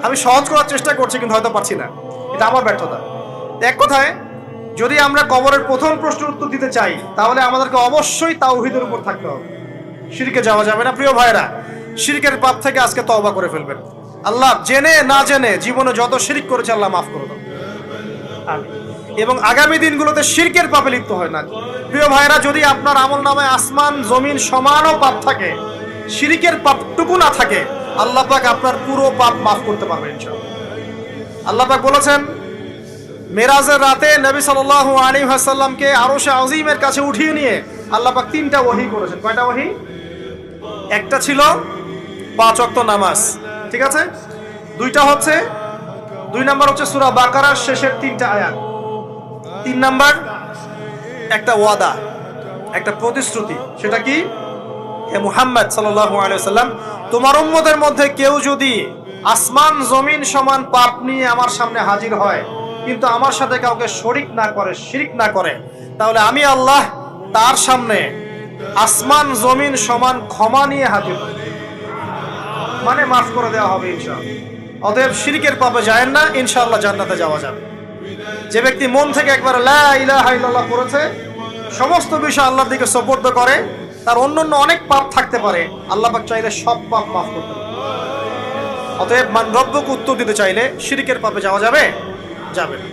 আমি সহজ করার চেষ্টা করছি কিন্তু হয়তো পারছি না, এটা আমার ব্যর্থতা। এক কথায়, যদি আমরা কবরের প্রথম প্রশ্নের উত্তর দিতে চাই তাহলে আমাদেরকে অবশ্যই তাওহীদের উপর থাকতে হবে, শিরকে যাওয়া যাবে না। প্রিয় ভাইরা, শিরকের পাপ থেকে আজকে তওবা করে ফেলবেন। আল্লাহ জেনে না জেনে জীবনে যত শিরক করেছে আল্লাহ মাফ করে দাও, আমিন। এবং আগামী দিনগুলোতে শিরকের পাপে লিপ্ত হয় না। প্রিয় ভাইরা, যদি আপনার আমল নামায় আসমান জমিন সমানও পাপ থাকে, শিরকের পাপটুকু না থাকে, আল্লাহ পাক আপনার পুরো পাপ মাফ করতে পারবেন ইনশাআল্লাহ। আল্লাহ পাক বলেছেন, মেরাজের রাতে নবী সাল্লাল্লাহু আলাইহি ওয়াসাল্লামকে আরশে আজিমের কাছে উঠিয়ে নিয়ে আল্লাহ পাক 3টা ওহী করেছেন। কয়টা ওহী? একটা ছিল 5 ওয়াক্ত নামাজ, ঠিক আছে। 2 নাম্বার হচ্ছে সূরা বাকারার শেষের 3টা আয়াত। 3 নাম্বার একটা ওয়াদা, একটা প্রতিশ্রুতি। সেটা কি? হে মুহাম্মদ সাল্লাল্লাহু আলাইহি ওয়াসাল্লাম, তোমার উম্মতের মধ্যে কেউ যদি আসমান জমিন সমান পাপ নিয়ে আমার সামনে হাজির হয় কিন্তু আমার সাথে কাউকে শরীক না করে, শিরক না করে, তাহলে আমি আল্লাহ তার সামনে আসমান জমিন সমান ক্ষমা নিয়ে হাজির হব, মানে মাফ করে দেওয়া হবে ইনশাআল্লাহ। অতএব শিরকের পাপে যায় না, ইনশাআল্লাহ জান্নাতে যাওয়া যাবে। যে ব্যক্তি মন থেকে একবার লা ইলাহা ইল্লাল্লাহ পড়েছে, সমস্ত বিষয় আল্লাহর দিকে সুপর্দ করে, তার অন্যান্য অনেক পাপ থাকতে পারে, আল্লাহ পাক চাইলে সব পাপ মাফ করতে পারে। অতএব মান রব্বুক উত্তর দিতে চাইলে শিরকের পাপে যাওয়া যাবে? যাবে না।